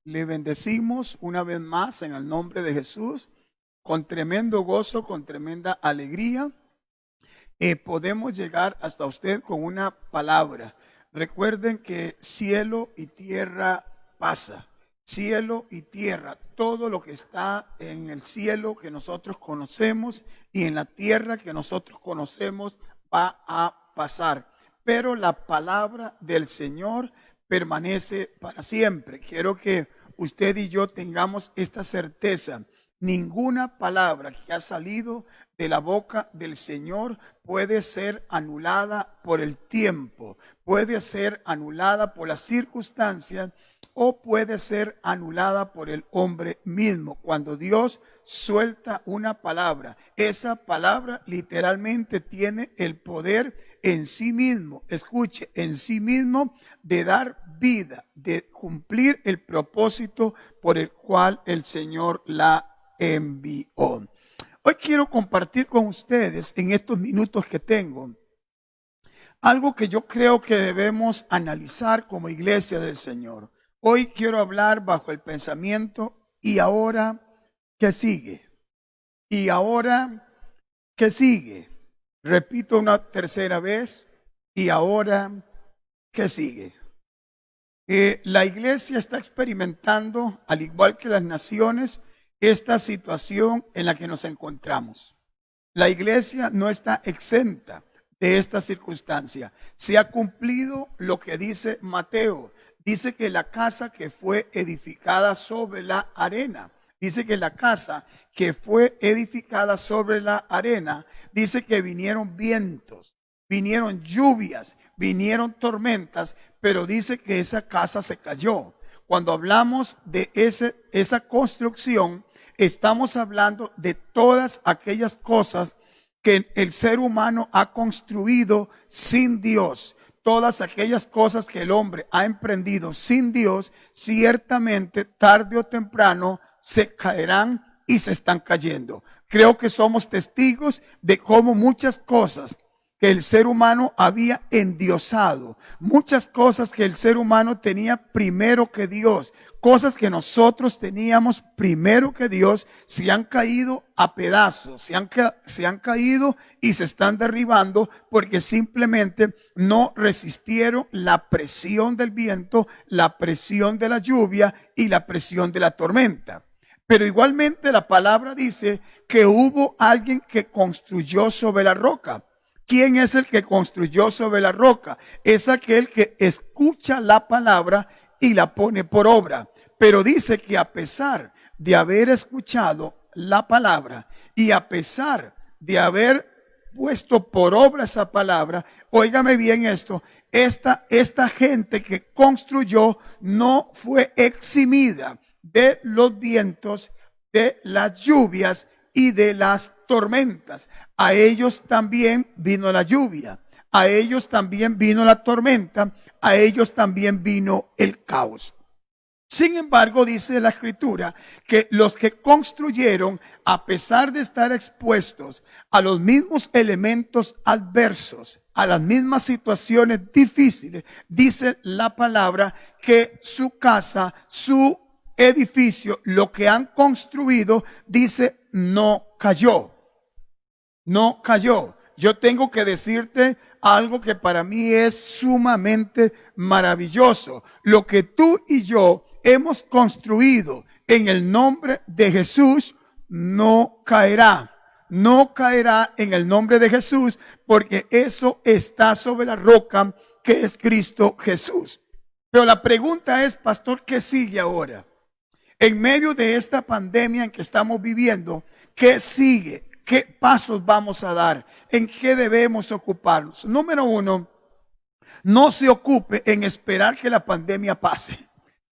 Le bendecimos una vez más en el nombre de Jesús, con tremendo gozo, con tremenda alegría. Podemos llegar hasta usted con una palabra. Recuerden que cielo y tierra pasa. Cielo y tierra, todo lo que está en el cielo que nosotros conocemos y en la tierra que nosotros conocemos va a pasar. Pero la palabra del Señor permanece para siempre. Quiero que usted y yo tengamos esta certeza. Ninguna palabra que ha salido de la boca del Señor puede ser anulada por el tiempo, puede ser anulada por las circunstancias o puede ser anulada por el hombre mismo. Cuando Dios suelta una palabra, esa palabra literalmente tiene el poder en sí mismo, escuche, en sí mismo de dar vida, de cumplir el propósito por el cual el Señor la envió. Hoy quiero compartir con ustedes en estos minutos que tengo algo que yo creo que debemos analizar como iglesia del Señor. Hoy quiero hablar bajo el pensamiento, ¿y ahora qué sigue? ¿Y ahora qué sigue? Repito una tercera vez, ¿y ahora qué sigue? La iglesia está experimentando, al igual que las naciones, esta situación en la que nos encontramos. La iglesia no está exenta de esta circunstancia. Se ha cumplido lo que dice Mateo. Dice que la casa que fue edificada sobre la arena, dice que la casa que fue edificada sobre la arena, dice que vinieron vientos, vinieron lluvias, vinieron tormentas, pero dice que esa casa se cayó. Cuando hablamos de esa construcción, estamos hablando de todas aquellas cosas que el ser humano ha construido sin Dios. Todas aquellas cosas que el hombre ha emprendido sin Dios, ciertamente tarde o temprano se caerán y se están cayendo. Creo que somos testigos de cómo muchas cosas que el ser humano había endiosado, muchas cosas que el ser humano tenía primero que Dios, cosas que nosotros teníamos primero que Dios, se han caído a pedazos, se han caído y se están derribando porque simplemente no resistieron la presión del viento, la presión de la lluvia y la presión de la tormenta. Pero igualmente la palabra dice que hubo alguien que construyó sobre la roca. ¿Quién es el que construyó sobre la roca? Es aquel que escucha la palabra y la pone por obra. Pero dice que a pesar de haber escuchado la palabra y a pesar de haber puesto por obra esa palabra, óigame bien esto, esta gente que construyó no fue eximida de los vientos, de las lluvias y de las tormentas. A ellos también vino la lluvia, a ellos también vino la tormenta, a ellos también vino el caos. Sin embargo, dice la Escritura que los que construyeron, a pesar de estar expuestos a los mismos elementos adversos, a las mismas situaciones difíciles, dice la palabra que su casa, su edificio, lo que han construido, dice, no cayó. No cayó. Yo tengo que decirte algo que para mí es sumamente maravilloso. Lo que tú y yo hemos construido en el nombre de Jesús no caerá. No caerá en el nombre de Jesús porque eso está sobre la roca que es Cristo Jesús. Pero la pregunta es, pastor, ¿qué sigue ahora? En medio de esta pandemia en que estamos viviendo, ¿qué sigue? ¿Qué pasos vamos a dar? ¿En qué debemos ocuparnos? Número uno, no se ocupe en esperar que la pandemia pase.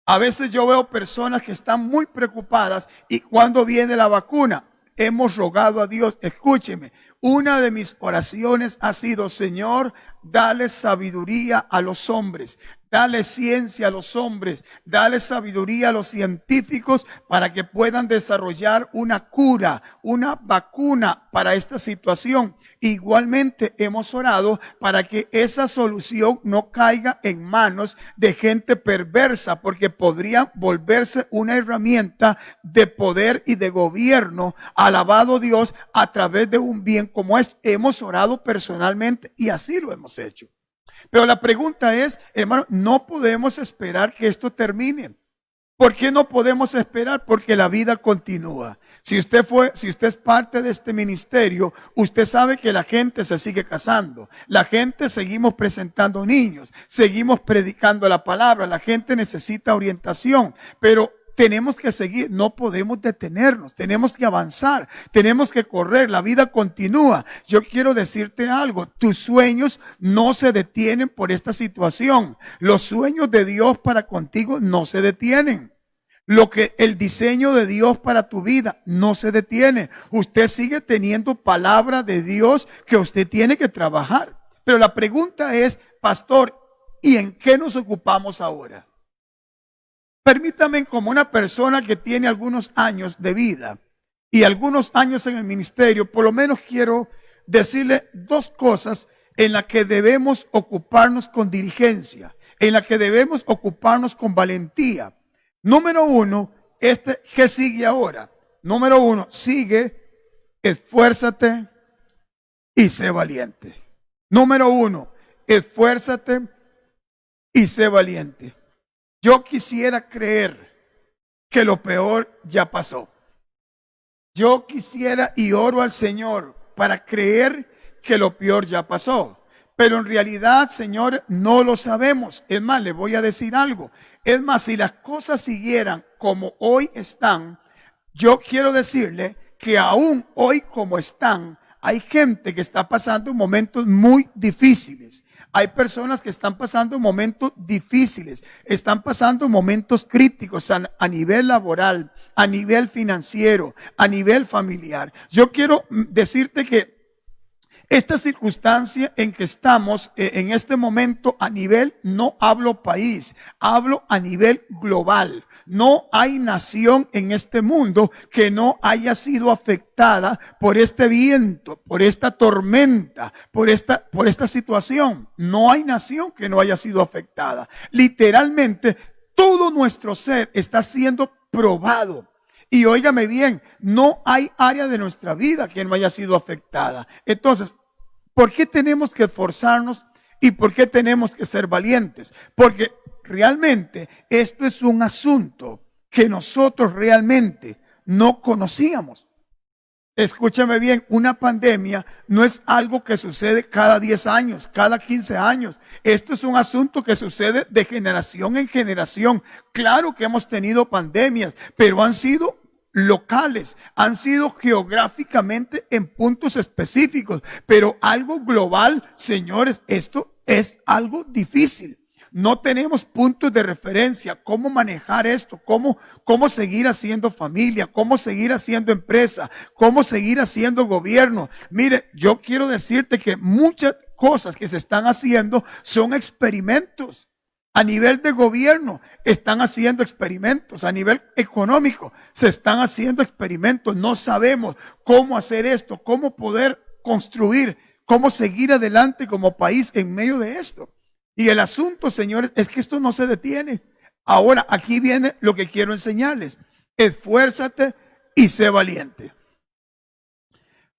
A veces yo veo personas que están muy preocupadas y cuando viene la vacuna, hemos rogado a Dios, escúcheme, una de mis oraciones ha sido, Señor, dale sabiduría a los hombres. Dale ciencia a los hombres, dale sabiduría a los científicos para que puedan desarrollar una cura, una vacuna para esta situación. Igualmente hemos orado para que esa solución no caiga en manos de gente perversa, porque podría volverse una herramienta de poder y de gobierno. Alabado Dios, a través de un bien como este. Hemos orado personalmente y así lo hemos hecho. Pero la pregunta es, hermano, no podemos esperar que esto termine. ¿Por qué no podemos esperar? Porque la vida continúa. Si usted es parte de este ministerio, usted sabe que la gente se sigue casando. La gente seguimos presentando niños, seguimos predicando la palabra. La gente necesita orientación, pero tenemos que seguir, no podemos detenernos, tenemos que avanzar, tenemos que correr, la vida continúa. Yo quiero decirte algo, tus sueños no se detienen por esta situación. Los sueños de Dios para contigo no se detienen. El diseño de Dios para tu vida no se detiene. Usted sigue teniendo palabra de Dios que usted tiene que trabajar. Pero la pregunta es, pastor, ¿y en qué nos ocupamos ahora? Permítame, como una persona que tiene algunos años de vida y algunos años en el ministerio, por lo menos quiero decirle dos cosas en las que debemos ocuparnos con diligencia, en las que debemos ocuparnos con valentía. Número uno, ¿qué sigue ahora? Número uno, sigue, esfuérzate y sé valiente. Número uno, esfuérzate y sé valiente. Yo quisiera creer que lo peor ya pasó. Yo quisiera y oro al Señor para creer que lo peor ya pasó. Pero en realidad, Señor, no lo sabemos. Es más, le voy a decir algo. Es más, si las cosas siguieran como hoy están, yo quiero decirle que aún hoy como están, hay gente que está pasando momentos muy difíciles. Hay personas que están pasando momentos difíciles, están pasando momentos críticos a nivel laboral, a nivel financiero, a nivel familiar. Yo quiero decirte que esta circunstancia en que estamos en este momento a nivel, no hablo país, hablo a nivel global. No hay nación en este mundo que no haya sido afectada por este viento, por esta tormenta, por esta situación. No hay nación que no haya sido afectada. Literalmente, todo nuestro ser está siendo probado. Y óigame bien, no hay área de nuestra vida que no haya sido afectada. Entonces, ¿por qué tenemos que esforzarnos y por qué tenemos que ser valientes? Porque realmente esto es un asunto que nosotros realmente no conocíamos. Escúchame bien, una pandemia no es algo que sucede cada 10 años, cada 15 años. Esto es un asunto que sucede de generación en generación. Claro que hemos tenido pandemias, pero han sido locales, han sido geográficamente en puntos específicos, pero algo global, señores, esto es algo difícil. No tenemos puntos de referencia, cómo manejar esto, cómo seguir haciendo familia, cómo seguir haciendo empresa, cómo seguir haciendo gobierno. Mire, yo quiero decirte que muchas cosas que se están haciendo son experimentos. A nivel de gobierno están haciendo experimentos, a nivel económico se están haciendo experimentos. No sabemos cómo hacer esto, cómo poder construir, cómo seguir adelante como país en medio de esto. Y el asunto, señores, es que esto no se detiene. Ahora, aquí viene lo que quiero enseñarles. Esfuérzate y sé valiente.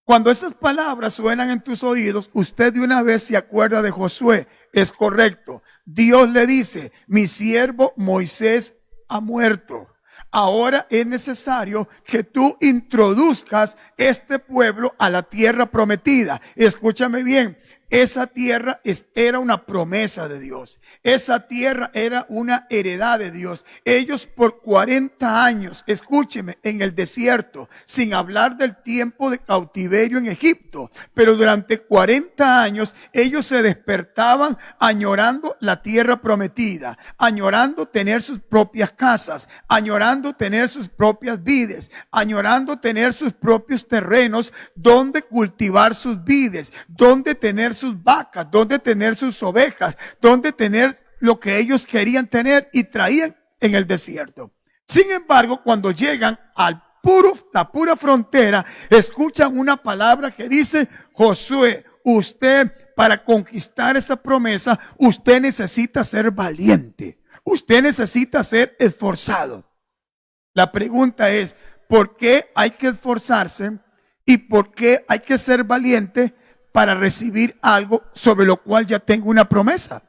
Cuando estas palabras suenan en tus oídos, usted de una vez se acuerda de Josué. Es correcto. Dios le dice, mi siervo Moisés ha muerto. Ahora es necesario que tú introduzcas este pueblo a la tierra prometida. Escúchame bien. Esa tierra era una promesa de Dios. Esa tierra era una heredad de Dios. Ellos por 40 años, escúcheme, en el desierto, sin hablar del tiempo de cautiverio en Egipto, pero durante 40 años ellos se despertaban añorando la tierra prometida, añorando tener sus propias casas, añorando tener sus propias vides, añorando tener sus propios terrenos donde cultivar sus vides, donde tener sus vacas, dónde tener sus ovejas, dónde tener lo que ellos querían tener y traían en el desierto. Sin embargo, cuando llegan la pura frontera, escuchan una palabra que dice: Josué, usted, para conquistar esa promesa, usted necesita ser valiente. Usted necesita ser esforzado. La pregunta es, ¿por qué hay que esforzarse y por qué hay que ser valiente para recibir algo sobre lo cual ya tengo una promesa?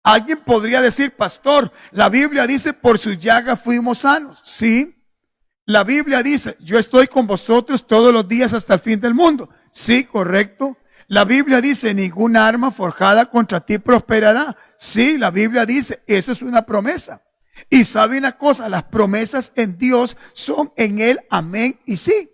Alguien podría decir: pastor, la Biblia dice, por sus llagas fuimos sanos. Sí. La Biblia dice, yo estoy con vosotros todos los días hasta el fin del mundo. Sí, correcto. La Biblia dice, ninguna arma forjada contra ti prosperará. Sí, la Biblia dice, eso es una promesa. Y sabe una cosa, las promesas en Dios son en Él amén y sí.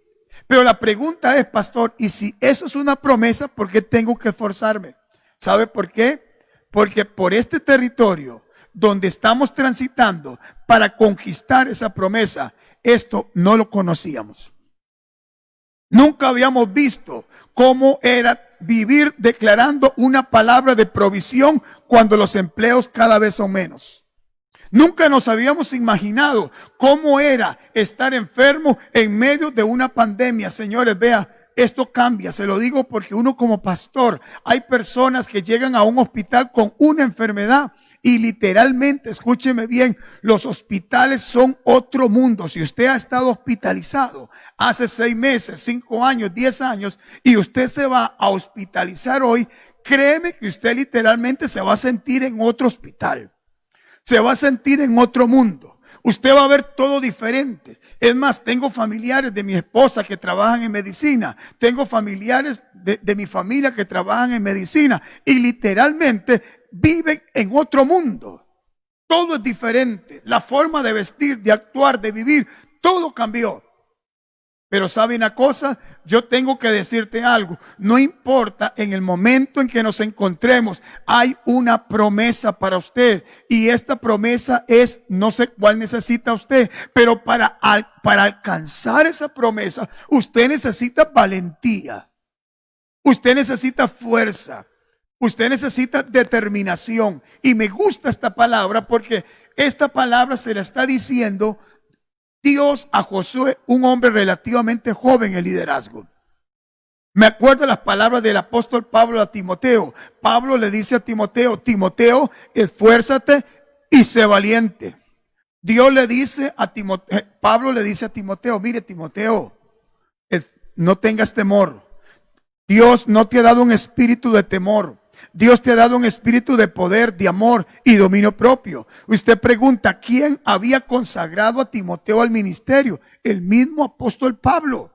Pero la pregunta es, pastor, y si eso es una promesa, ¿por qué tengo que esforzarme? ¿Sabe por qué? Porque por este territorio donde estamos transitando para conquistar esa promesa, esto no lo conocíamos. Nunca habíamos visto cómo era vivir declarando una palabra de provisión cuando los empleos cada vez son menos. Nunca nos habíamos imaginado cómo era estar enfermo en medio de una pandemia. Señores, vea, esto cambia, se lo digo porque uno como pastor, hay personas que llegan a un hospital con una enfermedad y literalmente, escúcheme bien, los hospitales son otro mundo. Si usted ha estado hospitalizado hace 6 meses, 5 años, 10 años y usted se va a hospitalizar hoy, créeme que usted literalmente se va a sentir en otro hospital. Se va a sentir en otro mundo. Usted va a ver todo diferente. Es más, tengo familiares de mi esposa que trabajan en medicina. Tengo familiares de mi familia que trabajan en medicina. Y literalmente viven en otro mundo. Todo es diferente. La forma de vestir, de actuar, de vivir, todo cambió. Pero ¿sabe una cosa? Yo tengo que decirte algo. No importa en el momento en que nos encontremos, hay una promesa para usted. Y esta promesa es, no sé cuál necesita usted, pero para alcanzar esa promesa, usted necesita valentía. Usted necesita fuerza. Usted necesita determinación. Y me gusta esta palabra porque esta palabra se la está diciendo Dios a Josué, un hombre relativamente joven en liderazgo. Me acuerdo las palabras del apóstol Pablo a Timoteo. Pablo le dice a Timoteo: Timoteo, esfuérzate y sé valiente. Dios le dice a Timoteo, Pablo le dice a Timoteo: mire, Timoteo, no tengas temor. Dios no te ha dado un espíritu de temor. Dios te ha dado un espíritu de poder, de amor y dominio propio. Usted pregunta, ¿quién había consagrado a Timoteo al ministerio? El mismo apóstol Pablo.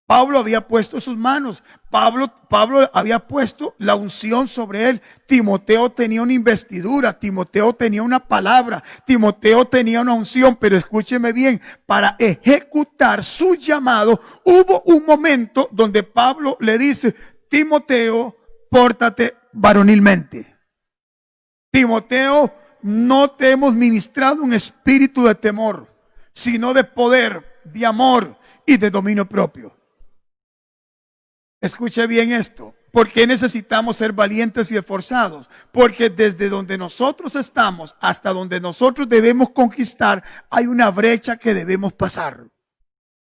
Pablo había puesto sus manos. Pablo había puesto la unción sobre él. Timoteo tenía una investidura. Timoteo tenía una palabra. Timoteo tenía una unción. Pero escúcheme bien, para ejecutar su llamado, hubo un momento donde Pablo le dice: Timoteo, pórtate varonilmente. Timoteo, no te hemos ministrado un espíritu de temor, sino de poder, de amor y de dominio propio. Escuche bien esto. ¿Por qué necesitamos ser valientes y esforzados? Porque desde donde nosotros estamos hasta donde nosotros debemos conquistar, hay una brecha que debemos pasar.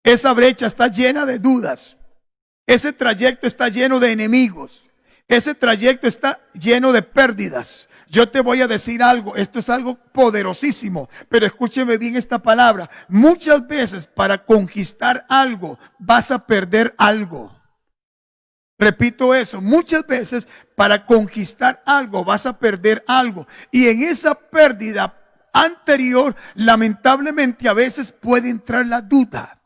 Esa brecha está llena de dudas. Ese trayecto está lleno de enemigos. Ese trayecto está lleno de pérdidas. Yo te voy a decir algo, esto es algo poderosísimo, pero escúcheme bien esta palabra. Muchas veces para conquistar algo vas a perder algo. Repito eso, muchas veces para conquistar algo vas a perder algo. Y en esa pérdida anterior, lamentablemente a veces puede entrar la duda.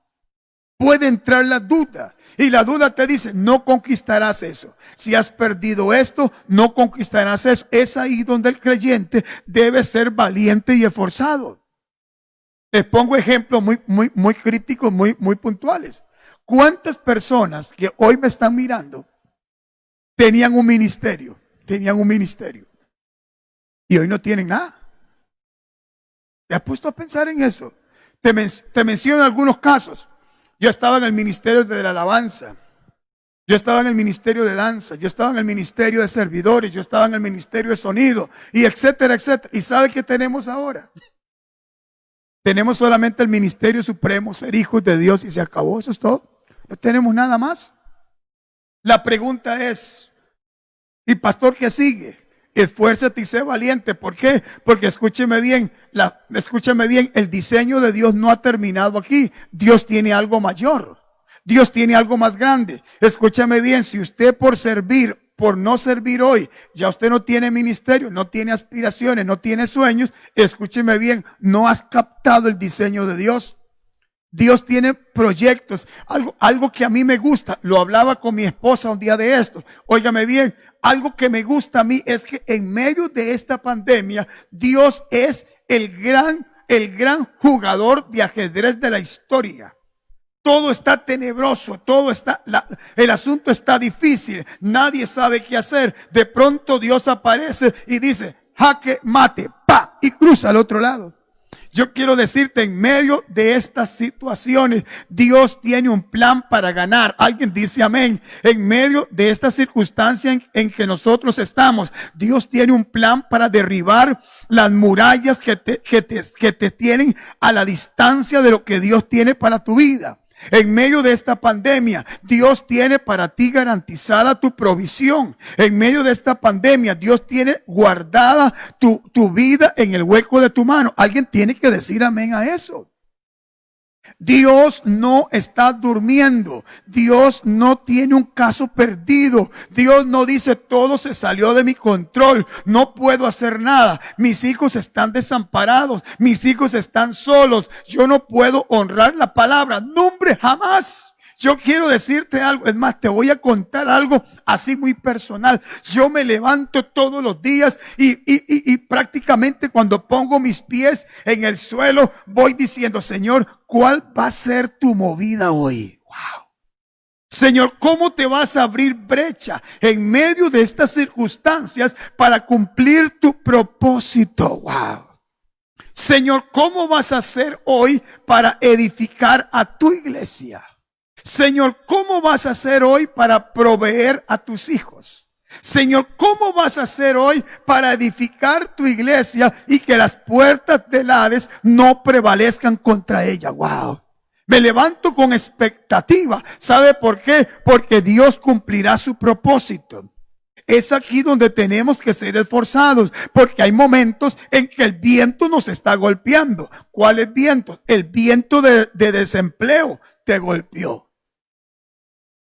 Puede entrar la duda. Y la duda te dice, no conquistarás eso. Si has perdido esto, no conquistarás eso. Es ahí donde el creyente debe ser valiente y esforzado. Les pongo ejemplos muy críticos, muy puntuales. ¿Cuántas personas que hoy me están mirando tenían un ministerio? Tenían un ministerio. Y hoy no tienen nada. ¿Te has puesto a pensar en eso? Te menciono algunos casos. Yo estaba en el ministerio de la alabanza. Yo estaba en el ministerio de danza, yo estaba en el ministerio de servidores, yo estaba en el ministerio de sonido, y etcétera, etcétera. ¿Y sabe qué tenemos ahora? Tenemos solamente el ministerio supremo, ser hijos de Dios, y se acabó, eso es todo. No tenemos nada más. La pregunta es, ¿y pastor qué sigue? Esfuérzate y sé valiente. ¿Por qué? Porque escúcheme bien, el diseño de Dios no ha terminado aquí. Dios tiene algo mayor. Dios tiene algo más grande. Escúchame bien, si usted por no servir hoy, ya usted no tiene ministerio, no tiene aspiraciones, no tiene sueños, escúcheme bien, no has captado el diseño de Dios. Dios tiene proyectos, algo que a mí me gusta. Lo hablaba con mi esposa un día de esto. Óigame bien, algo que me gusta a mí es que en medio de esta pandemia, Dios es el gran jugador de ajedrez de la historia. Todo está tenebroso, el asunto está difícil, nadie sabe qué hacer. De pronto Dios aparece y dice, jaque mate, pa, y cruza al otro lado. Yo quiero decirte, en medio de estas situaciones, Dios tiene un plan para ganar. Alguien dice amén. En medio de esta circunstancia en que nosotros estamos, Dios tiene un plan para derribar las murallas que te tienen a la distancia de lo que Dios tiene para tu vida. En medio de esta pandemia, Dios tiene para ti garantizada tu provisión. En medio de esta pandemia, Dios tiene guardada tu vida en el hueco de tu mano. Alguien tiene que decir amén a eso. Dios no está durmiendo. Dios no tiene un caso perdido. Dios no dice todo se salió de mi control. No puedo hacer nada. Mis hijos están desamparados. Mis hijos están solos. Yo no puedo honrar la palabra. No, hombre, jamás. Yo quiero decirte algo, es más, te voy a contar algo así muy personal. Yo me levanto todos los días y prácticamente cuando pongo mis pies en el suelo, voy diciendo, Señor, ¿cuál va a ser tu movida hoy? Wow. Señor, ¿cómo te vas a abrir brecha en medio de estas circunstancias para cumplir tu propósito? Wow. Señor, ¿cómo vas a hacer hoy para edificar a tu iglesia? Señor, ¿cómo vas a hacer hoy para proveer a tus hijos? Señor, ¿cómo vas a hacer hoy para edificar tu iglesia y que las puertas del Hades no prevalezcan contra ella? Wow. Me levanto con expectativa. ¿Sabe por qué? Porque Dios cumplirá su propósito. Es aquí donde tenemos que ser esforzados, porque hay momentos en que el viento nos está golpeando. ¿Cuál es viento? El viento de desempleo te golpeó.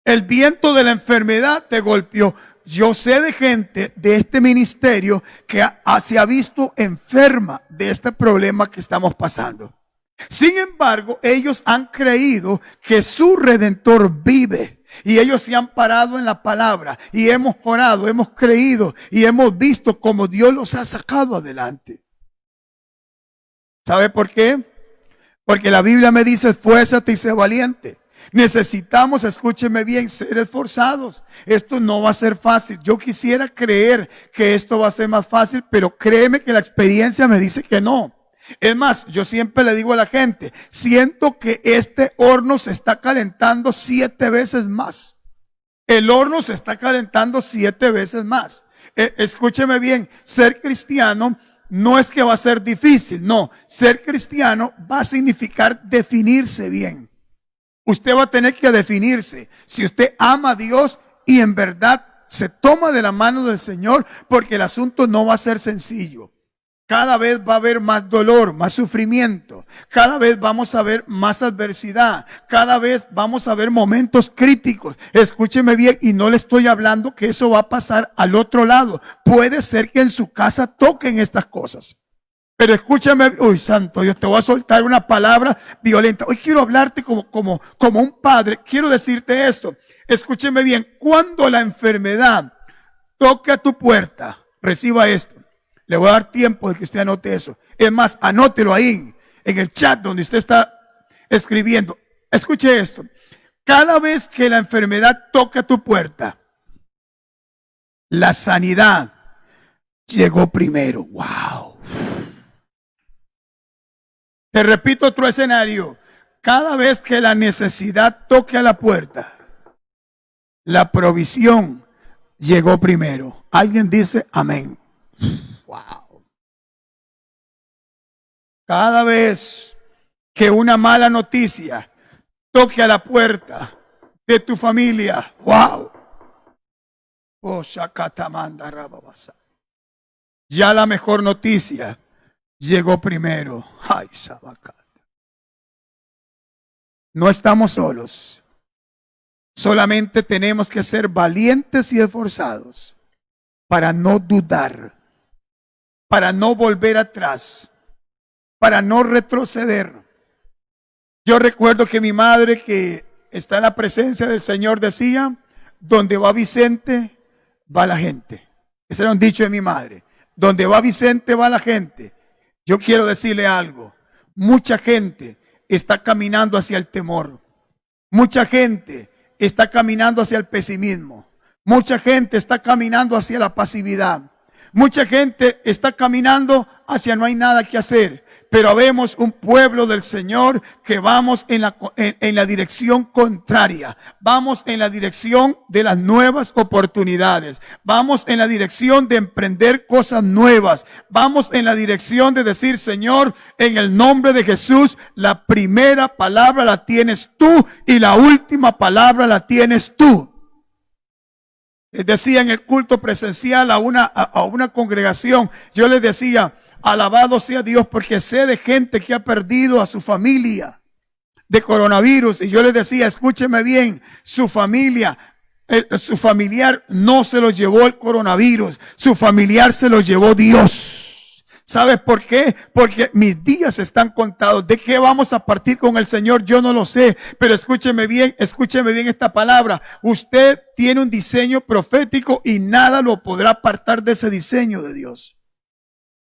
El viento de la enfermedad te golpeó. Yo sé de gente de este ministerio que se ha visto enferma de este problema que estamos pasando. Sin embargo, ellos han creído que su Redentor vive. Y ellos se han parado en la palabra. Y hemos orado, hemos creído y hemos visto cómo Dios los ha sacado adelante. ¿Sabe por qué? Porque la Biblia me dice, esfuérzate y sé valiente. Necesitamos, escúcheme bien, ser esforzados. Esto no va a ser fácil. Yo quisiera creer que esto va a ser más fácil, pero créeme que la experiencia me dice que no. Es más, yo siempre le digo a la gente, siento que este horno se está calentando 7 veces más. El horno se está calentando 7 veces más. Escúcheme bien, ser cristiano no es que va a ser difícil, no. Ser cristiano va a significar definirse bien. Usted va a tener que definirse. Si usted ama a Dios y en verdad se toma de la mano del Señor, porque el asunto no va a ser sencillo. Cada vez va a haber más dolor, más sufrimiento. Cada vez vamos a ver más adversidad. Cada vez vamos a ver momentos críticos. Escúcheme bien, y no le estoy hablando que eso va a pasar al otro lado. Puede ser que en su casa toquen estas cosas. Pero escúchame, uy santo, yo te voy a soltar una palabra violenta. Hoy quiero hablarte como un padre. Quiero decirte esto. Escúcheme bien, cuando la enfermedad toque a tu puerta, reciba esto. Le voy a dar tiempo de que usted anote eso. Es más, anótelo ahí en el chat donde usted está escribiendo. Escuche esto. Cada vez que la enfermedad toque a tu puerta, la sanidad llegó primero. Wow. Te repito otro escenario. Cada vez que la necesidad toque a la puerta, La provisión llegó primero. Alguien dice amén. Wow. Cada vez que una mala noticia toque a la puerta de tu familia, wow. Oh, Shakatamanda Rababasa. Ya la mejor noticia llegó primero. Ay, Sabacata. No estamos solos. Solamente tenemos que ser valientes y esforzados para no dudar, para no volver atrás, para no retroceder. Yo recuerdo que mi madre, que está en la presencia del Señor, decía, donde va Vicente, va la gente. Ese era un dicho de mi madre. Donde va Vicente, va la gente. Yo quiero decirle algo. Mucha gente está caminando hacia el temor. Mucha gente está caminando hacia el pesimismo. Mucha gente está caminando hacia la pasividad. Mucha gente está caminando hacia no hay nada que hacer. Pero vemos un pueblo del Señor que vamos en la dirección contraria. Vamos en la dirección de las nuevas oportunidades. Vamos en la dirección de emprender cosas nuevas. Vamos en la dirección de decir, Señor, en el nombre de Jesús, la primera palabra la tienes tú y la última palabra la tienes tú. Les decía en el culto presencial a una congregación, yo les decía, alabado sea Dios, porque sé de gente que ha perdido a su familia de coronavirus. Y yo les decía, escúcheme bien, su familiar no se lo llevó el coronavirus, su familiar se lo llevó Dios. ¿Sabes por qué? Porque mis días están contados. ¿De qué vamos a partir con el Señor? Yo no lo sé, pero escúcheme bien esta palabra. Usted tiene un diseño profético y nada lo podrá apartar de ese diseño de Dios.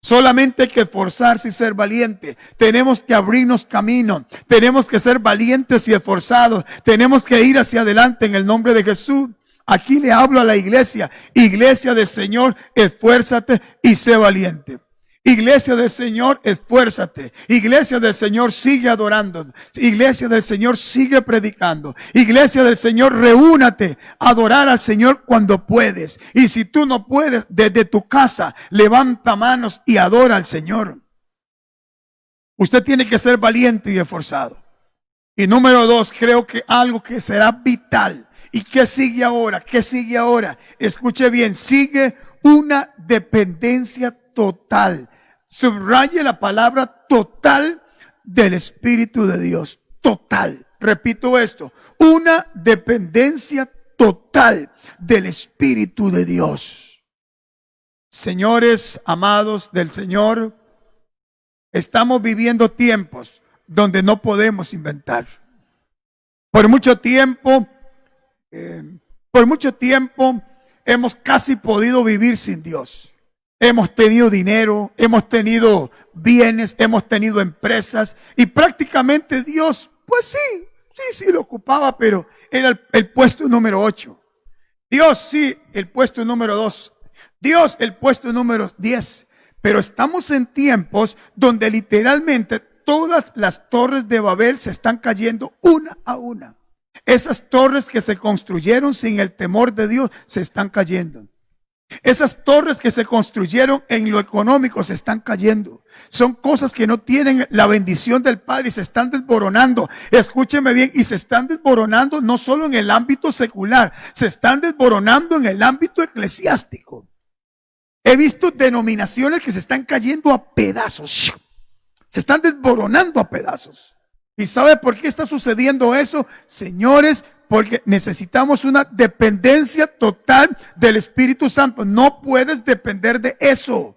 Solamente hay que esforzarse y ser valiente. Tenemos que abrirnos camino. Tenemos que ser valientes y esforzados. Tenemos que ir hacia adelante en el nombre de Jesús. Aquí le hablo a la iglesia. Iglesia del Señor, esfuérzate y sé valiente. Iglesia del Señor, esfuérzate. Iglesia del Señor, sigue adorando. Iglesia del Señor, sigue predicando. Iglesia del Señor, reúnate a adorar al Señor cuando puedes. Y si tú no puedes, desde tu casa, levanta manos y adora al Señor. Usted tiene que ser valiente y esforzado. Y número 2, creo que algo que será vital. ¿Y qué sigue ahora? ¿Qué sigue ahora? Escuche bien, sigue una dependencia total. Subraye la palabra total del Espíritu de Dios. Total. Repito esto. Una dependencia total del Espíritu de Dios. Señores amados del Señor, estamos viviendo tiempos donde no podemos inventar. Por mucho tiempo hemos casi podido vivir sin Dios. Hemos tenido dinero, hemos tenido bienes, hemos tenido empresas y prácticamente Dios, pues sí lo ocupaba, pero era el puesto número 8. Dios sí, el puesto número 2. Dios el puesto número 10. Pero estamos en tiempos donde literalmente todas las torres de Babel se están cayendo una a una. Esas torres que se construyeron sin el temor de Dios se están cayendo. Esas torres que se construyeron en lo económico se están cayendo. Son cosas que no tienen la bendición del Padre y se están desboronando. Escúcheme bien, y se están desboronando no solo en el ámbito secular, se están desboronando en el ámbito eclesiástico. He visto denominaciones que se están cayendo a pedazos. Se están desboronando a pedazos. ¿Y sabe por qué está sucediendo eso? Señores, porque necesitamos una dependencia total del Espíritu Santo. No puedes depender de eso.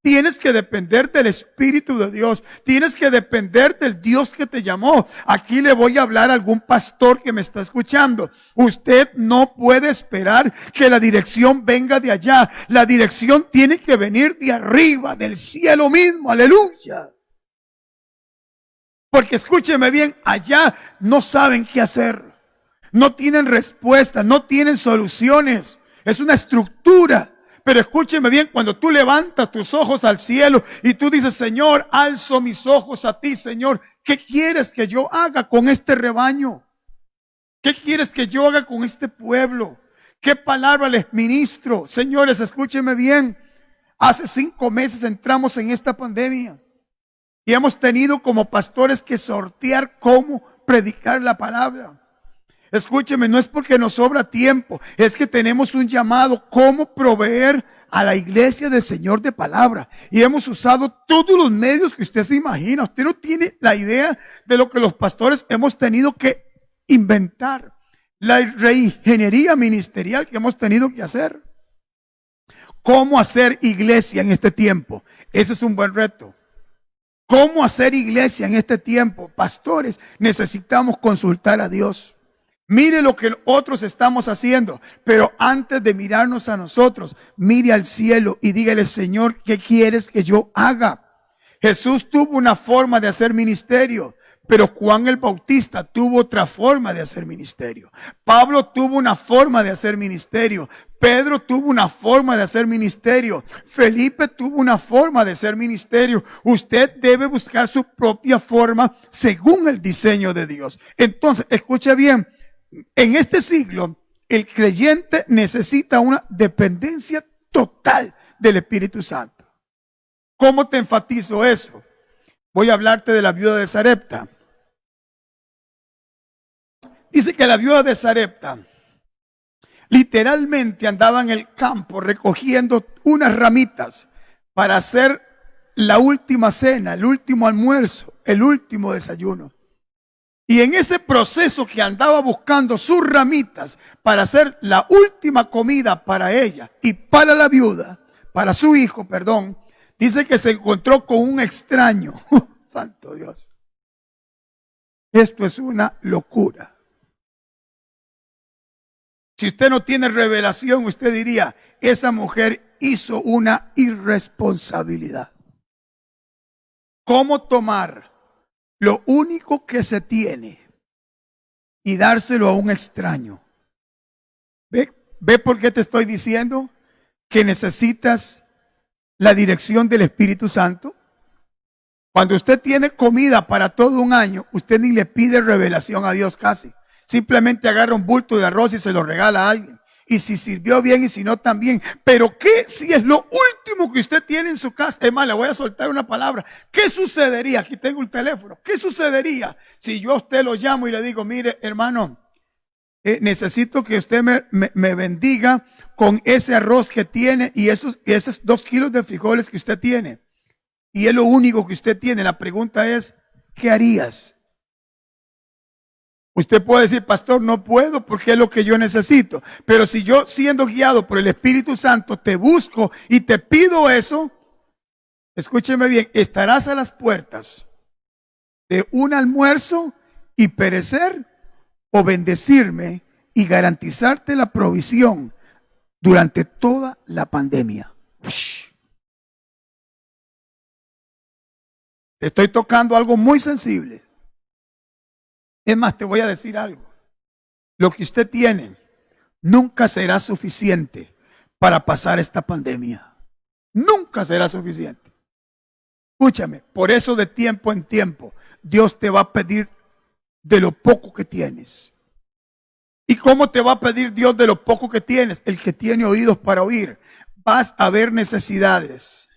Tienes que depender del Espíritu de Dios. Tienes que depender del Dios que te llamó. Aquí le voy a hablar a algún pastor que me está escuchando. Usted no puede esperar que la dirección venga de allá. La dirección tiene que venir de arriba, del cielo mismo. Aleluya. Porque escúcheme bien, allá no saben qué hacer. No tienen respuestas, no tienen soluciones. Es una estructura. Pero escúcheme bien, cuando tú levantas tus ojos al cielo y tú dices, Señor, alzo mis ojos a ti, Señor, ¿qué quieres que yo haga con este rebaño? ¿Qué quieres que yo haga con este pueblo? ¿Qué palabra les ministro? Señores, escúchenme bien. Hace 5 meses entramos en esta pandemia y hemos tenido como pastores que sortear cómo predicar la palabra. Escúcheme, no es porque nos sobra tiempo, es que tenemos un llamado, cómo proveer a la iglesia del Señor de palabra. Y hemos usado todos los medios que usted se imagina. Usted no tiene la idea de lo que los pastores hemos tenido que inventar. La reingeniería ministerial que hemos tenido que hacer. ¿Cómo hacer iglesia en este tiempo? Ese es un buen reto. ¿Cómo hacer iglesia en este tiempo? Pastores, necesitamos consultar a Dios. Mire lo que otros estamos haciendo, pero antes de mirarnos a nosotros, mire al cielo y dígale, Señor, ¿qué quieres que yo haga? Jesús tuvo una forma de hacer ministerio, pero Juan el Bautista tuvo otra forma de hacer ministerio. Pablo tuvo una forma de hacer ministerio. Pedro tuvo una forma de hacer ministerio. Felipe tuvo una forma de hacer ministerio. Usted debe buscar su propia forma según el diseño de Dios. Entonces, escuche bien. En este siglo, el creyente necesita una dependencia total del Espíritu Santo. ¿Cómo te enfatizo eso? Voy a hablarte de la viuda de Sarepta. Dice que la viuda de Sarepta literalmente andaba en el campo recogiendo unas ramitas para hacer la última cena, el último almuerzo, el último desayuno. Y en ese proceso que andaba buscando sus ramitas para hacer la última comida para ella y para la viuda, para su hijo, perdón, dice que se encontró con un extraño. Santo Dios. Esto es una locura. Si usted no tiene revelación, usted diría, esa mujer hizo una irresponsabilidad. ¿Cómo tomar lo único que se tiene y dárselo a un extraño? ¿Ve por qué te estoy diciendo que necesitas la dirección del Espíritu Santo? Cuando usted tiene comida para todo un año, usted ni le pide revelación a Dios casi. Simplemente agarra un bulto de arroz y se lo regala a alguien. Y si sirvió bien y si no también. Pero ¿qué si es lo último que usted tiene en su casa? Es más, le voy a soltar una palabra. ¿Qué sucedería? Aquí tengo un teléfono. ¿Qué sucedería si yo a usted lo llamo y le digo, mire, hermano, necesito que usted me bendiga con ese arroz que tiene y esos 2 kilos de frijoles que usted tiene? Y es lo único que usted tiene. La pregunta es, ¿qué harías? Usted puede decir, pastor, no puedo porque es lo que yo necesito. Pero si yo, siendo guiado por el Espíritu Santo, te busco y te pido eso, escúcheme bien, estarás a las puertas de un almuerzo y perecer, o bendecirme y garantizarte la provisión durante toda la pandemia. Te estoy tocando algo muy sensible. Es más, te voy a decir algo. Lo que usted tiene nunca será suficiente para pasar esta pandemia. Nunca será suficiente. Escúchame, por eso de tiempo en tiempo Dios te va a pedir de lo poco que tienes. ¿Y cómo te va a pedir Dios de lo poco que tienes? El que tiene oídos para oír. Vas a ver necesidades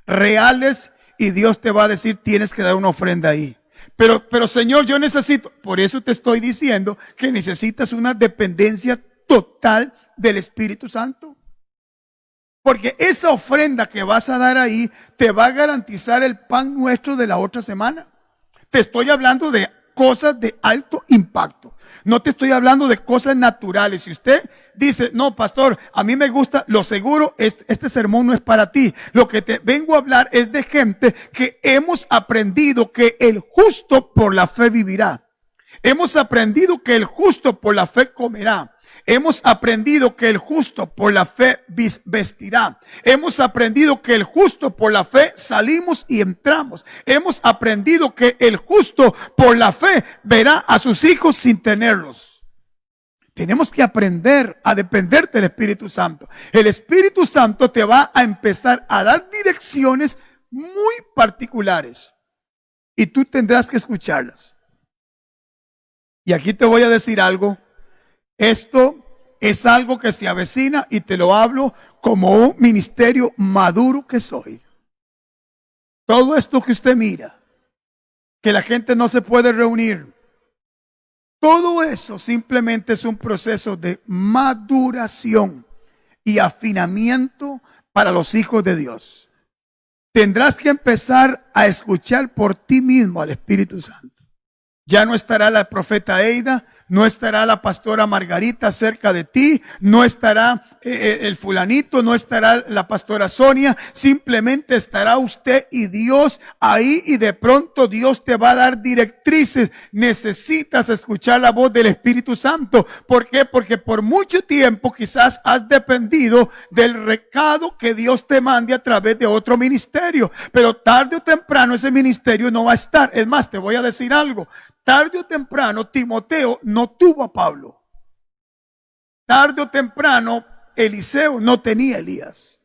reales y Dios te va a decir, tienes que dar una ofrenda ahí. Pero Señor, yo necesito, por eso te estoy diciendo que necesitas una dependencia total del Espíritu Santo. Porque esa ofrenda que vas a dar ahí te va a garantizar el pan nuestro de la otra semana. Te estoy hablando de cosas de alto impacto. No te estoy hablando de cosas naturales. Si usted dice, no, pastor, a mí me gusta, lo seguro, este sermón no es para ti. Lo que te vengo a hablar es de gente que hemos aprendido que el justo por la fe vivirá. Hemos aprendido que el justo por la fe comerá. Hemos aprendido que el justo por la fe vestirá. Hemos aprendido que el justo por la fe salimos y entramos. Hemos aprendido que el justo por la fe verá a sus hijos sin tenerlos. Tenemos que aprender a depender del Espíritu Santo. El Espíritu Santo te va a empezar a dar direcciones muy particulares y tú tendrás que escucharlas. Y aquí te voy a decir algo Esto es algo que se avecina y te lo hablo como un ministerio maduro que soy. Todo esto que usted mira, que la gente no se puede reunir, todo eso simplemente es un proceso de maduración y afinamiento para los hijos de Dios. Tendrás que empezar a escuchar por ti mismo al Espíritu Santo. Ya no estará la profeta Eida, no estará la pastora Margarita cerca de ti, no estará el fulanito, no estará la pastora Sonia, simplemente estará usted y Dios ahí, y de pronto Dios te va a dar directrices. Necesitas escuchar la voz del Espíritu Santo. ¿Por qué? Porque por mucho tiempo quizás has dependido del recado que Dios te mande a través de otro ministerio, pero tarde o temprano ese ministerio no va a estar. Es más, te voy a decir algo. Tarde o temprano Timoteo no tuvo a Pablo. Tarde o temprano Eliseo no tenía a Elías.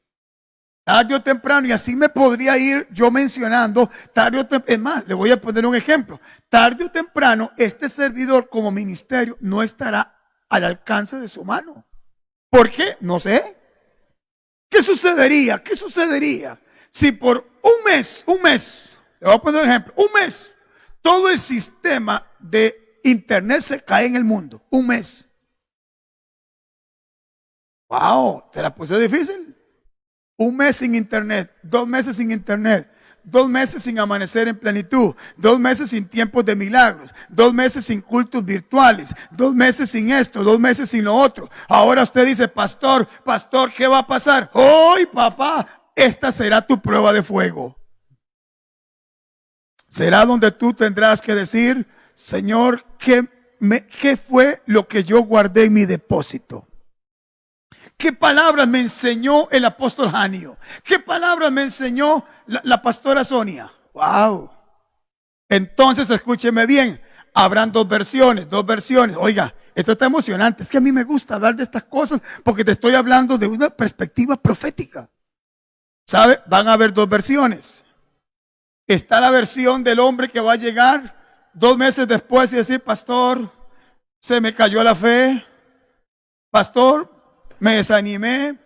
Tarde o temprano, y así me podría ir yo mencionando, tarde o temprano, es más, le voy a poner un ejemplo. Tarde o temprano este servidor como ministerio no estará al alcance de su mano. ¿Por qué? No sé. ¿Qué sucedería? ¿Qué sucedería si por un mes, le voy a poner un ejemplo, un mes, todo el sistema de internet se cae en el mundo? Un mes. Wow, ¿te la puse difícil? Un mes sin internet, 2 meses sin internet, 2 meses sin amanecer en plenitud, 2 meses sin tiempos de milagros, 2 meses sin cultos virtuales, 2 meses sin esto, 2 meses sin lo otro. Ahora usted dice, pastor, ¿qué va a pasar? ¡Ay, papá! Esta será tu prueba de fuego. Será donde tú tendrás que decir, Señor, ¿qué fue lo que yo guardé en mi depósito? ¿Qué palabras me enseñó el apóstol Janio? ¿Qué palabras me enseñó la pastora Sonia? ¡Wow! Entonces, escúcheme bien, habrán dos versiones. Oiga, esto está emocionante. Es que a mí me gusta hablar de estas cosas porque te estoy hablando de una perspectiva profética. ¿Sabe? Van a haber 2 versiones. Está la versión del hombre que va a llegar 2 meses después y decir, pastor, se me cayó la fe. Pastor, me desanimé.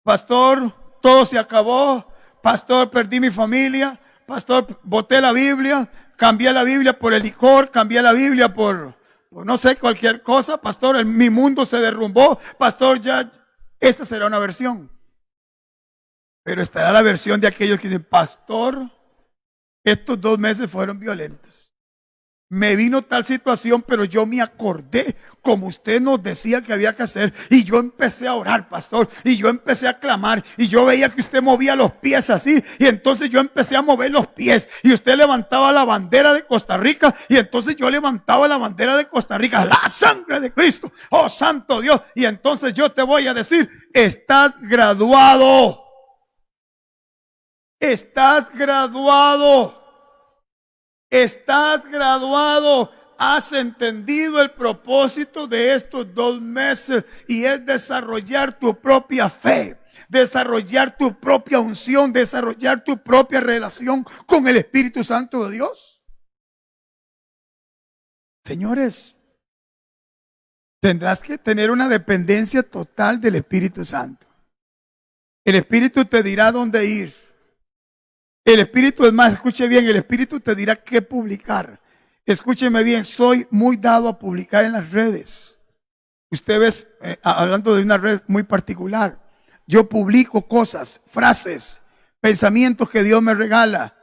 Pastor, todo se acabó. Pastor, perdí mi familia. Pastor, boté la Biblia. Cambié la Biblia por el licor. Cambié la Biblia por no sé, cualquier cosa. Pastor, mi mundo se derrumbó. Pastor, ya. Esa será una versión. Pero estará la versión de aquellos que dicen, pastor, estos 2 meses fueron violentos. Me vino tal situación, pero yo me acordé como usted nos decía que había que hacer. Y yo empecé a orar, pastor. Y yo empecé a clamar. Y yo veía que usted movía los pies así. Y entonces yo empecé a mover los pies. Y usted levantaba la bandera de Costa Rica. Y entonces yo levantaba la bandera de Costa Rica. La sangre de Cristo. Oh, santo Dios. Y entonces yo te voy a decir, estás graduado. Estás graduado. Estás graduado. Has entendido el propósito de estos 2 meses y es desarrollar tu propia fe, desarrollar tu propia unción, desarrollar tu propia relación con el Espíritu Santo de Dios. Señores, tendrás que tener una dependencia total del Espíritu Santo. El Espíritu te dirá dónde ir. El Espíritu, es más, escuche bien, el Espíritu te dirá qué publicar. Escúcheme bien, soy muy dado a publicar en las redes. Usted ve, hablando de una red muy particular, yo publico cosas, frases, pensamientos que Dios me regala.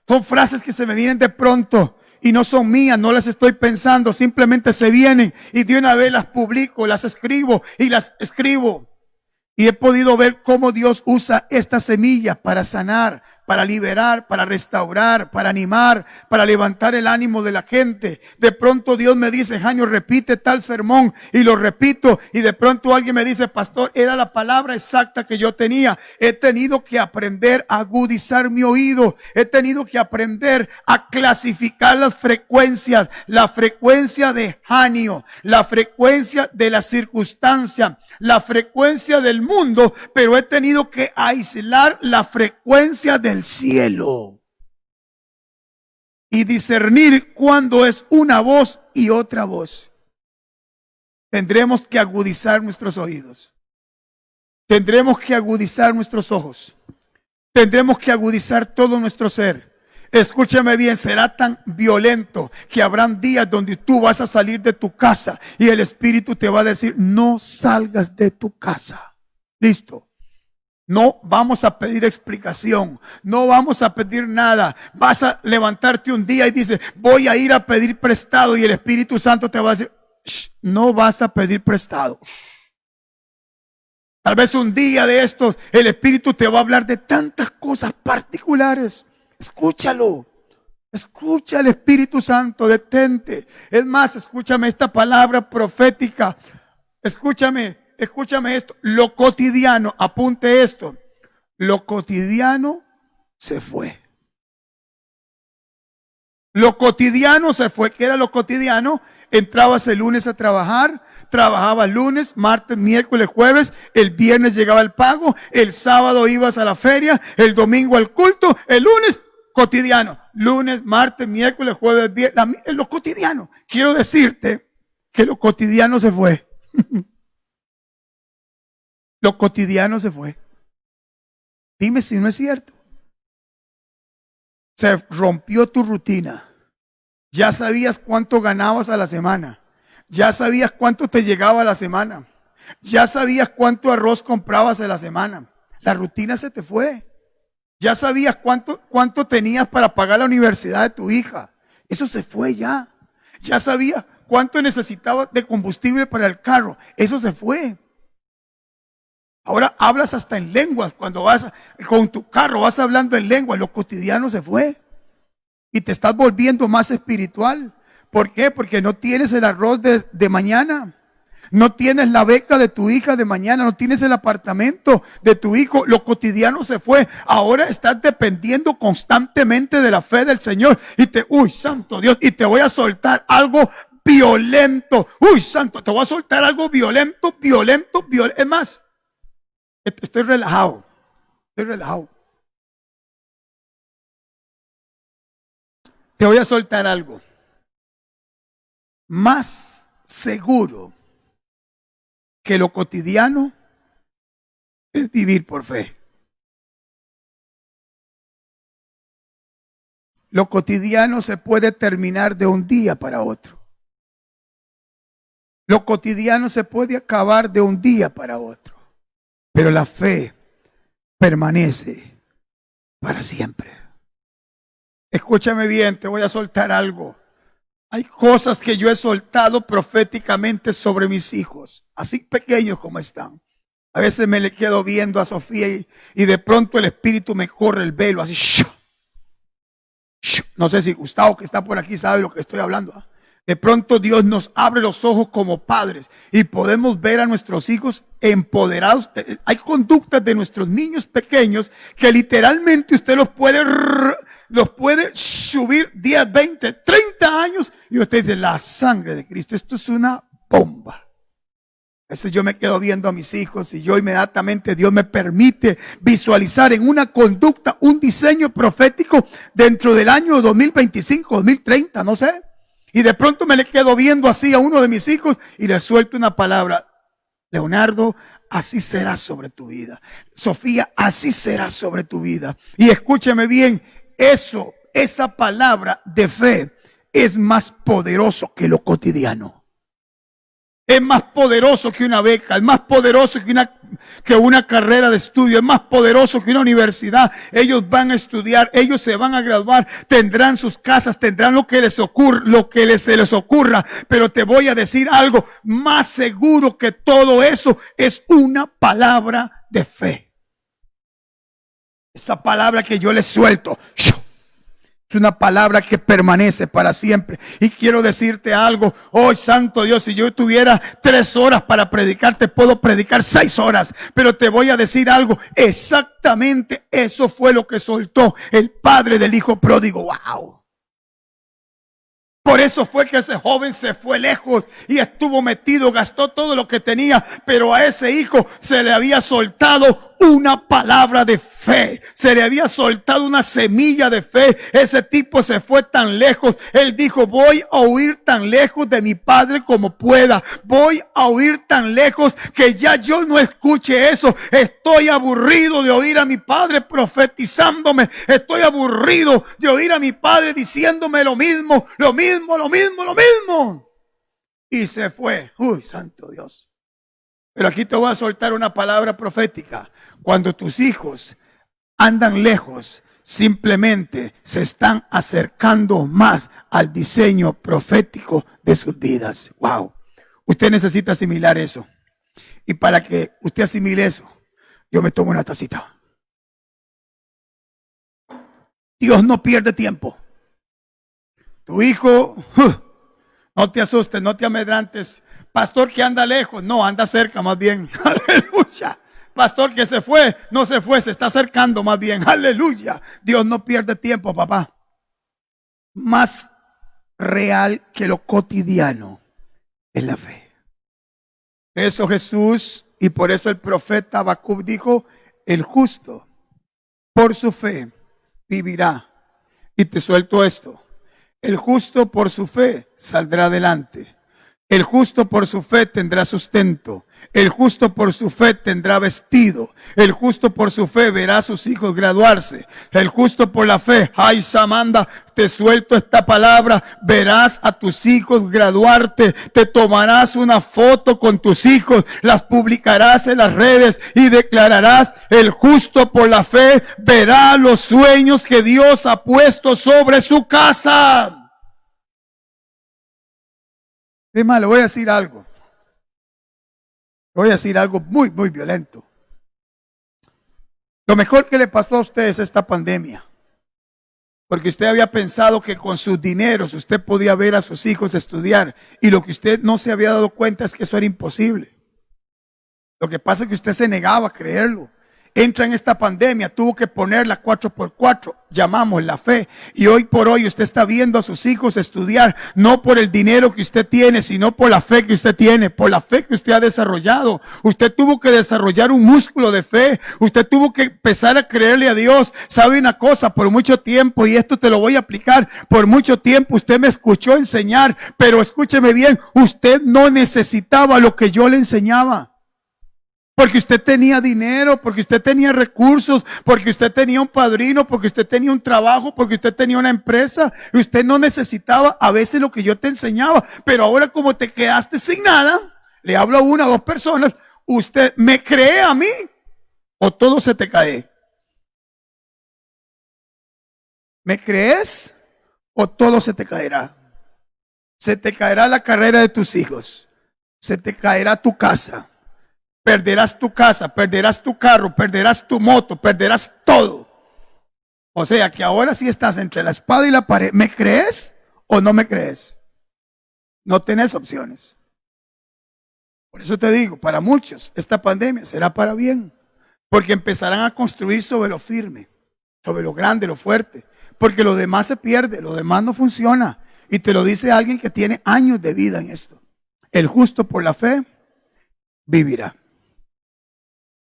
Son frases que se me vienen de pronto y no son mías, no las estoy pensando, simplemente se vienen y de una vez las publico, las escribo y las escribo. Y he podido ver cómo Dios usa estas semillas para sanar, para liberar, para restaurar, para animar, para levantar el ánimo de la gente. De pronto Dios me dice, Janio, repite tal sermón, y lo repito, y de pronto alguien me dice, pastor, era la palabra exacta que yo tenía. He tenido que aprender a agudizar mi oído, he tenido que aprender a clasificar las frecuencias, la frecuencia de Janio, la frecuencia de la circunstancia, la frecuencia del mundo, pero he tenido que aislar la frecuencia del cielo y discernir cuándo es una voz y otra voz. tendremos que agudizar nuestros oídos. Tendremos que agudizar nuestros ojos. Tendremos que agudizar todo nuestro ser. Escúchame bien, será tan violento que habrán días donde tú vas a salir de tu casa y el Espíritu te va a decir, no salgas de tu casa. Listo. No vamos a pedir explicación, no vamos a pedir nada. Vas a levantarte un día y dices, voy a ir a pedir prestado, y el Espíritu Santo te va a decir, no vas a pedir prestado. Tal vez un día de estos el Espíritu te va a hablar de tantas cosas particulares. Escúchalo. Escucha al Espíritu Santo, detente. Es más, escúchame esta palabra profética. Escúchame esto. Lo cotidiano, apunte esto. Lo cotidiano se fue. Lo cotidiano se fue. ¿Qué era lo cotidiano? Entrabas el lunes a trabajar, trabajabas lunes, martes, miércoles, jueves, el viernes llegaba el pago, el sábado ibas a la feria, el domingo al culto, el lunes cotidiano, lunes, martes, miércoles, jueves, viernes, lo cotidiano. Quiero decirte que lo cotidiano se fue. Lo cotidiano se fue. Dime si no es cierto. Se rompió tu rutina. Ya sabías cuánto ganabas a la semana. Ya sabías cuánto te llegaba a la semana. Ya sabías cuánto arroz comprabas a la semana. La rutina se te fue. Ya sabías cuánto tenías para pagar la universidad de tu hija. Eso se fue ya. Ya sabías cuánto necesitabas de combustible para el carro. Eso se fue. Ahora hablas hasta en lenguas. Cuando vas con tu carro, vas hablando en lenguas. Lo cotidiano se fue. Y te estás volviendo más espiritual. ¿Por qué? Porque no tienes el arroz de mañana. No tienes la beca de tu hija de mañana. No tienes el apartamento de tu hijo. Lo cotidiano se fue. Ahora estás dependiendo constantemente de la fe del Señor. Uy, santo Dios. Y te voy a soltar algo violento. Uy, santo, te voy a soltar algo violento. Es más, estoy relajado. Te voy a soltar algo. Más seguro que lo cotidiano es vivir por fe. Lo cotidiano se puede terminar de un día para otro. Lo cotidiano se puede acabar de un día para otro. Pero la fe permanece para siempre. Escúchame bien, te voy a soltar algo. Hay cosas que yo he soltado proféticamente sobre mis hijos, así pequeños como están. A veces me le quedo viendo a Sofía y de pronto el Espíritu me corre el velo, así. No sé si Gustavo, que está por aquí, sabe lo que estoy hablando. De pronto Dios nos abre los ojos como padres y podemos ver a nuestros hijos empoderados. Hay conductas de nuestros niños pequeños que literalmente usted los puede subir 10, 20, 30 años y usted dice, la sangre de Cristo, esto es una bomba. A veces yo me quedo viendo a mis hijos y yo inmediatamente Dios me permite visualizar en una conducta un diseño profético dentro del año 2025, 2030, no sé. Y de pronto me le quedo viendo así a uno de mis hijos y le suelto una palabra. Leonardo, así será sobre tu vida. Sofía, así será sobre tu vida. Y escúcheme bien, esa palabra de fe es más poderoso que lo cotidiano. Es más poderoso que una beca, es más poderoso que una carrera de estudio, es más poderoso que una universidad. Ellos van a estudiar, ellos se van a graduar, tendrán sus casas, tendrán lo que se les ocurra. Pero te voy a decir algo, más seguro que todo eso es una palabra de fe. Esa palabra que yo les suelto es una palabra que permanece para siempre. Y quiero decirte algo. Hoy, santo Dios, si yo tuviera 3 horas para predicar, te puedo predicar 6 horas. Pero te voy a decir algo. Exactamente eso fue lo que soltó el padre del hijo pródigo. ¡Wow! Por eso fue que ese joven se fue lejos y estuvo metido, gastó todo lo que tenía. Pero a ese hijo se le había soltado una palabra de fe. Se le había soltado una semilla de fe. Ese tipo se fue tan lejos. Él dijo, voy a huir tan lejos de mi padre como pueda. Voy a huir tan lejos que ya yo no escuche eso. Estoy aburrido de oír a mi padre profetizándome. Estoy aburrido de oír a mi padre diciéndome lo mismo. Y se fue. Uy, santo Dios. Pero aquí te voy a soltar una palabra profética. Cuando tus hijos andan lejos, simplemente se están acercando más al diseño profético de sus vidas. Wow. Usted necesita asimilar eso. Y para que usted asimile eso, yo me tomo una tacita. Dios no pierde tiempo. Tu hijo, no te asustes, no te amedrantes. Pastor que anda lejos, no, anda cerca más bien. Aleluya. Pastor que se fue, no se fue, se está acercando más bien. Aleluya. Dios no pierde tiempo, papá. Más real que lo cotidiano es la fe. Eso Jesús, y por eso el profeta Habacuc dijo, el justo por su fe vivirá. Y te suelto esto. El justo por su fe saldrá adelante. El justo por su fe tendrá sustento. El justo por su fe tendrá vestido. El justo por su fe verá a sus hijos graduarse. El justo por la fe, ay Samanda, te suelto esta palabra, verás a tus hijos graduarte. Te tomarás una foto con tus hijos, las publicarás en las redes y declararás, el justo por la fe verá los sueños que Dios ha puesto sobre su casa. Es más, le voy a decir algo. Le voy a decir algo muy, muy violento. Lo mejor que le pasó a usted es esta pandemia. Porque usted había pensado que con sus dineros usted podía ver a sus hijos estudiar. Y lo que usted no se había dado cuenta es que eso era imposible. Lo que pasa es que usted se negaba a creerlo. Entra en esta pandemia, tuvo que ponerla 4x4, llamamos la fe. Y hoy por hoy usted está viendo a sus hijos estudiar, no por el dinero que usted tiene, sino por la fe que usted tiene, por la fe que usted ha desarrollado. Usted tuvo que desarrollar un músculo de fe. Usted tuvo que empezar a creerle a Dios. ¿Sabe una cosa? Por mucho tiempo, y esto te lo voy a aplicar, por mucho tiempo usted me escuchó enseñar, pero escúcheme bien, usted no necesitaba lo que yo le enseñaba. Porque usted tenía dinero, porque usted tenía recursos, porque usted tenía un padrino, porque usted tenía un trabajo, porque usted tenía una empresa. Y usted no necesitaba a veces lo que yo te enseñaba. Pero ahora como te quedaste sin nada, le hablo a una o dos personas, ¿usted me cree a mí o todo se te cae? ¿Me crees o todo se te caerá? Se te caerá la carrera de tus hijos. Se te caerá tu casa. Perderás tu casa, perderás tu carro, perderás tu moto, perderás todo. O sea que ahora sí estás entre la espada y la pared. ¿Me crees o no me crees? No tenés opciones. Por eso te digo, para muchos esta pandemia será para bien. Porque empezarán a construir sobre lo firme, sobre lo grande, lo fuerte. Porque lo demás se pierde, lo demás no funciona. Y te lo dice alguien que tiene años de vida en esto. El justo por la fe vivirá.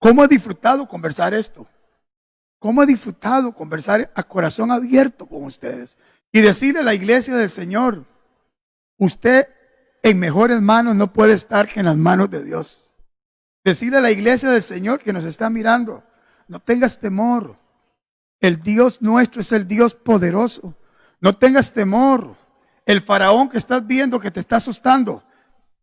¿Cómo he disfrutado conversar esto? ¿Cómo he disfrutado conversar a corazón abierto con ustedes? Y decirle a la iglesia del Señor, usted en mejores manos no puede estar que en las manos de Dios. Decirle a la iglesia del Señor que nos está mirando, no tengas temor. El Dios nuestro es el Dios poderoso. No tengas temor. El faraón que estás viendo que te está asustando,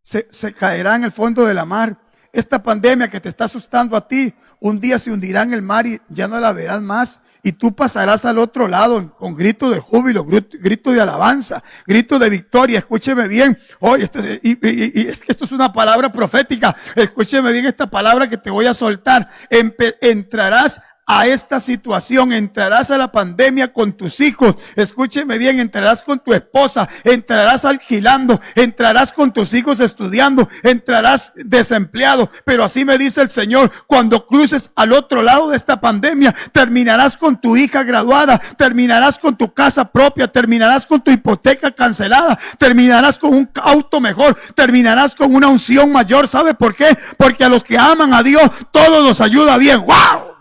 se caerá en el fondo de la mar. Esta pandemia que te está asustando a ti, un día se hundirá en el mar y ya no la verás más. Y tú pasarás al otro lado con grito de júbilo, grito de alabanza, grito de victoria. Escúcheme bien. Oye, es que esto es una palabra profética. Escúcheme bien esta palabra que te voy a soltar. Entrarás a esta situación, entrarás a la pandemia con tus hijos, escúcheme bien, entrarás con tu esposa, entrarás alquilando, entrarás con tus hijos estudiando, entrarás desempleado, pero así me dice el Señor, cuando cruces al otro lado de esta pandemia, terminarás con tu hija graduada, terminarás con tu casa propia, terminarás con tu hipoteca cancelada, terminarás con un auto mejor, terminarás con una unción mayor. ¿Sabe por qué? Porque a los que aman a Dios, todo los ayuda bien. ¡Wow!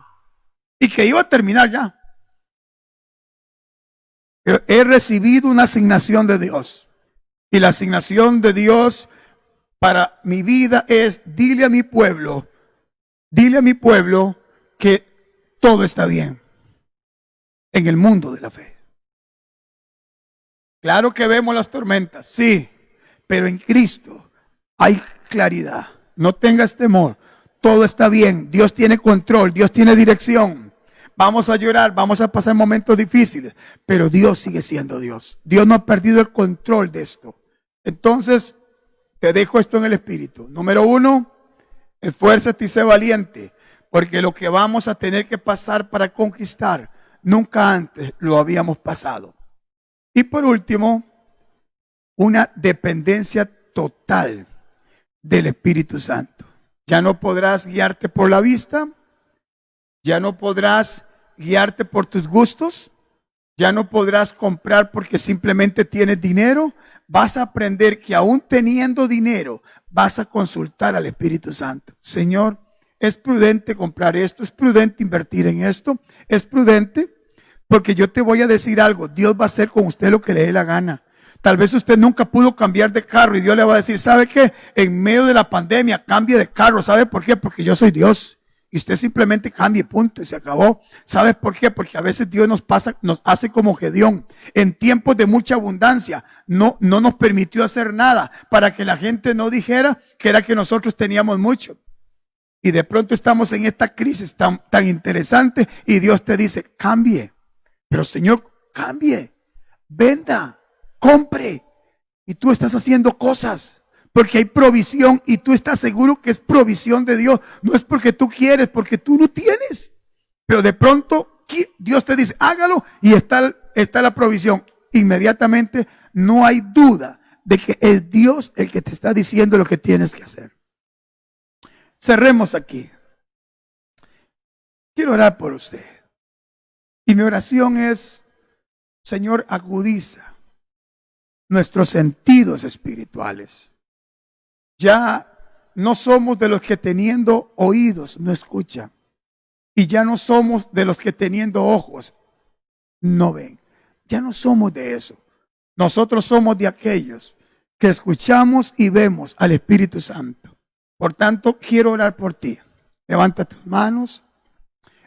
Y que iba a terminar ya. He recibido una asignación de Dios. Y la asignación de Dios para mi vida es: dile a mi pueblo que todo está bien en el mundo de la fe. Claro que vemos las tormentas, sí, pero en Cristo hay claridad. No tengas temor, todo está bien, Dios tiene control, Dios tiene dirección. Vamos a llorar, vamos a pasar momentos difíciles, pero Dios sigue siendo Dios. Dios no ha perdido el control de esto. Entonces, te dejo esto en el espíritu. Número 1, esfuérzate y sé valiente, porque lo que vamos a tener que pasar para conquistar, nunca antes lo habíamos pasado. Y por último, una dependencia total del Espíritu Santo. Ya no podrás guiarte por la vista, ya no podrás guiarte por tus gustos, ya no podrás comprar porque simplemente tienes dinero. Vas a aprender que aún teniendo dinero, vas a consultar al Espíritu Santo. Señor, ¿es prudente comprar esto? ¿Es prudente invertir en esto? ¿Es prudente? Porque yo te voy a decir algo, Dios va a hacer con usted lo que le dé la gana. Tal vez usted nunca pudo cambiar de carro y Dios le va a decir, ¿sabe qué? En medio de la pandemia cambie de carro. ¿Sabe por qué? Porque yo soy Dios. Y usted simplemente cambie, punto, y se acabó. ¿Sabes por qué? Porque a veces Dios nos hace como Gedeón. En tiempos de mucha abundancia, no nos permitió hacer nada para que la gente no dijera que era que nosotros teníamos mucho. Y de pronto estamos en esta crisis tan interesante y Dios te dice, cambie. Pero Señor, cambie, venda, compre. Y tú estás haciendo cosas porque hay provisión y tú estás seguro que es provisión de Dios. No es porque tú quieres, porque tú no tienes. Pero de pronto Dios te dice, hágalo y está la provisión. Inmediatamente no hay duda de que es Dios el que te está diciendo lo que tienes que hacer. Cerremos aquí. Quiero orar por usted. Y mi oración es, Señor, agudiza nuestros sentidos espirituales. Ya no somos de los que teniendo oídos no escuchan. Y ya no somos de los que teniendo ojos no ven. Ya no somos de eso. Nosotros somos de aquellos que escuchamos y vemos al Espíritu Santo. Por tanto, quiero orar por ti. Levanta tus manos.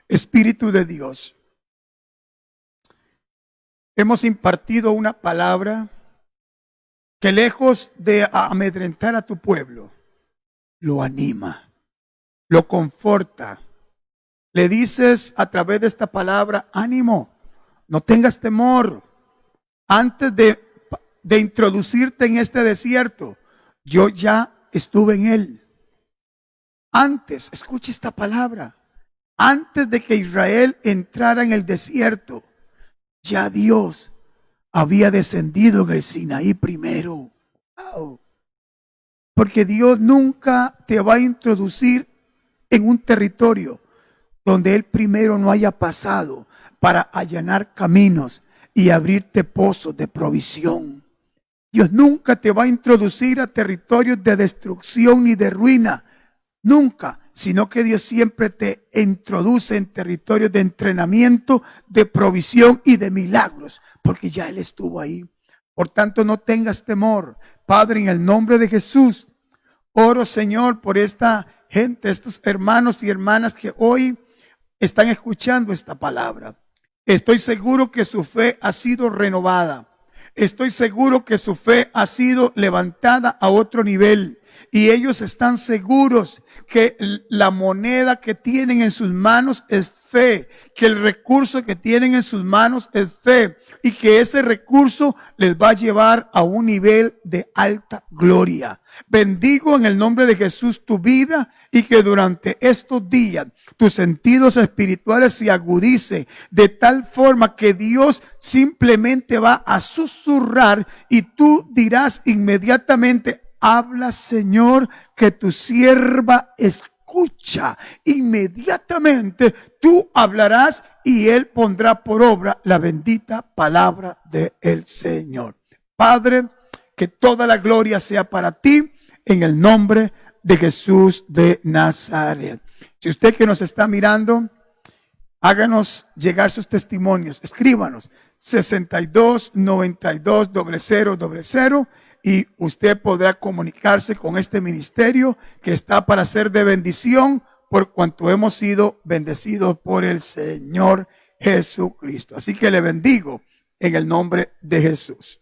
Espíritu de Dios. Hemos impartido una palabra que lejos de amedrentar a tu pueblo, lo anima, lo conforta. Le dices a través de esta palabra, ánimo, no tengas temor. Antes de introducirte en este desierto, yo ya estuve en él. Antes, escuche esta palabra, antes de que Israel entrara en el desierto, ya Dios había descendido en el Sinaí primero. Wow. Porque Dios nunca te va a introducir en un territorio donde Él primero no haya pasado para allanar caminos y abrirte pozos de provisión. Dios nunca te va a introducir a territorios de destrucción ni de ruina. Nunca. Sino que Dios siempre te introduce en territorios de entrenamiento, de provisión y de milagros, porque ya Él estuvo ahí. Por tanto, no tengas temor. Padre, en el nombre de Jesús, oro, Señor, por esta gente, estos hermanos y hermanas que hoy están escuchando esta palabra. Estoy seguro que su fe ha sido renovada. Estoy seguro que su fe ha sido levantada a otro nivel. Y ellos están seguros que la moneda que tienen en sus manos es fe, que el recurso que tienen en sus manos es fe y que ese recurso les va a llevar a un nivel de alta gloria. Bendigo en el nombre de Jesús tu vida y que durante estos días tus sentidos espirituales se agudicen de tal forma que Dios simplemente va a susurrar y tú dirás inmediatamente: habla, Señor, que tu sierva escucha. Inmediatamente tú hablarás y Él pondrá por obra la bendita palabra del Señor. Padre, que toda la gloria sea para ti en el nombre de Jesús de Nazaret. Si usted que nos está mirando, háganos llegar sus testimonios, escríbanos 62 92 0000 y usted podrá comunicarse con este ministerio que está para ser de bendición por cuanto hemos sido bendecidos por el Señor Jesucristo. Así que le bendigo en el nombre de Jesús.